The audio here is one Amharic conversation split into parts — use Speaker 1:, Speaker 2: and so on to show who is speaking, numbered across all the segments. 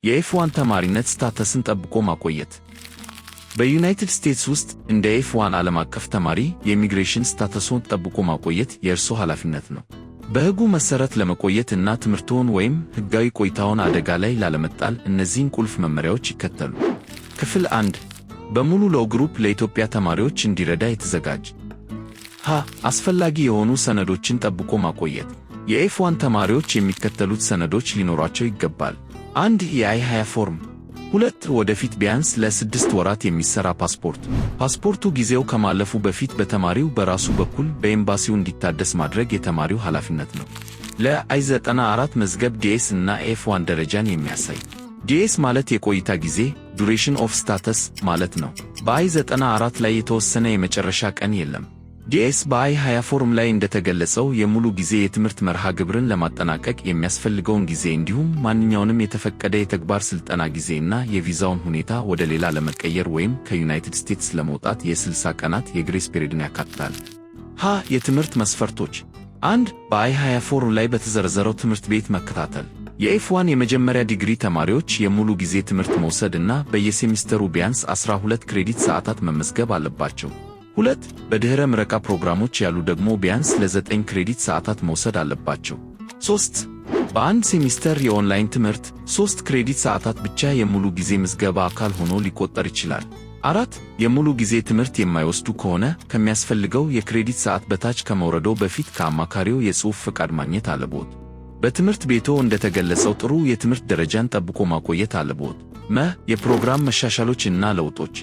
Speaker 1: የኤፍ1 ተማሪነት ስታተስን ጠብቆ ማቆየት። በዩናይትድ ስቴትስ ውስጥ እንደ ኤፍ1 ዓለም አቀፍ ተማሪ የኢሚግሬሽን ስታተስን ጠብቆ ማቆየት የእርስዎ ኃላፊነት ነው። በሕጉ መሠረት ለመቆየት እና ትምህርትዎን ወይም ሕጋዊ ቆይታውን አደጋ ላይ ላለመጣል እነዚህን ቁልፍ መመሪያዎች ይከተሉ። ክፍል 1 በሙሉ ሎው ግሩፕ ለኢትዮጵያ ተማሪዎች እንዲረዳ የተዘጋጀ። አስፈላጊ የሆኑ ሰነዶችን ጠብቆ ማቆየት። የኤፍ1 ተማሪዎች የሚከተሉት ሰነዶች ሊኖሯቸው ይገባል። 1 የአይ-20 ፎርም። 2 ወደፊት ቢያንስ ለ6 ወራት የሚሰራ ፓስፖርት። ፓስፖርቱ ጊዜው ከማለፉ በፊት በተማሪው በራሱ በኩል በኤምባሲው እንዲታደስ ማድረግ የተማሪው ኃላፊነት ነው። ለአይ-94 መዝገብ ዲኤስ እና ኤፍ1 ደረጃን የሚያሳይ። ዲኤስ ማለት የቆይታ ጊዜ ዱሬሽን ኦፍ ስታተስ ማለት ነው። በአይ-94 ላይ የተወሰነ የመጨረሻ ቀን የለም። ዲኤስ በአይ-20 ፎርም ላይ እንደተገለጸው የሙሉ ጊዜ የትምህርት መርሃ ግብርን ለማጠናቀቅ የሚያስፈልገውን ጊዜ እንዲሁም ማንኛውንም የተፈቀደ የተግባር ሥልጠና ጊዜና የቪዛውን ሁኔታ ወደ ሌላ ለመቀየር ወይም ከዩናይትድ ስቴትስ ለመውጣት የ60 ቀናት የግሬስ ፔሪድን ያካትታል። የትምህርት መስፈርቶች። 1 በአይ-20 ፎርም ላይ በተዘረዘረው ትምህርት ቤት መከታተል። የኤፍ1 የመጀመሪያ ዲግሪ ተማሪዎች የሙሉ ጊዜ ትምህርት መውሰድ እና በየሴሚስተሩ ቢያንስ 12 ክሬዲት ሰዓታት መመዝገብ አለባቸው። 2 በድኅረ ምረቃ ፕሮግራሞች ያሉ ደግሞ ቢያንስ ለ9 ክሬዲት ሰዓታት መውሰድ አለባቸው። 3 በአንድ ሴሚስተር የኦንላይን ትምህርት 3 ክሬዲት ሰዓታት ብቻ የሙሉ ጊዜ ምዝገባ አካል ሆኖ ሊቆጠር ይችላል። 4 የሙሉ ጊዜ ትምህርት የማይወስዱ ከሆነ ከሚያስፈልገው የክሬዲት ሰዓት በታች ከመውረዶ በፊት ከአማካሪው የጽሑፍ ፍቃድ ማግኘት አለብዎት። በትምህርት ቤቶ እንደተገለጸው ጥሩ የትምህርት ደረጃን ጠብቆ ማቆየት አለብዎት። የፕሮግራም መሻሻሎች እና ለውጦች።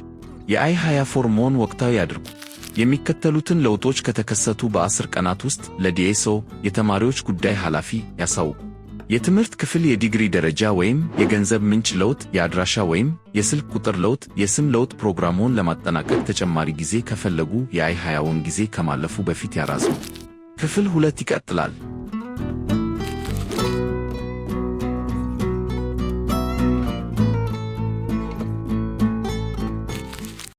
Speaker 1: የአይ-20 ፎርምዎን ወቅታዊ ያድርጉ። የሚከተሉትን ለውጦች ከተከሰቱ በ10 ቀናት ውስጥ ለዲኤስኦ የተማሪዎች ጉዳይ ኃላፊ ያሳውቁ። የትምህርት ክፍል የዲግሪ ደረጃ ወይም የገንዘብ ምንጭ ለውጥ፣ የአድራሻ ወይም የስልክ ቁጥር ለውጥ፣ የስም ለውጥ። ፕሮግራሙን ለማጠናቀቅ ተጨማሪ ጊዜ ከፈለጉ የአይ-20ውን ጊዜ ከማለፉ በፊት ያራዝሙ። ክፍል 2 ይቀጥላል።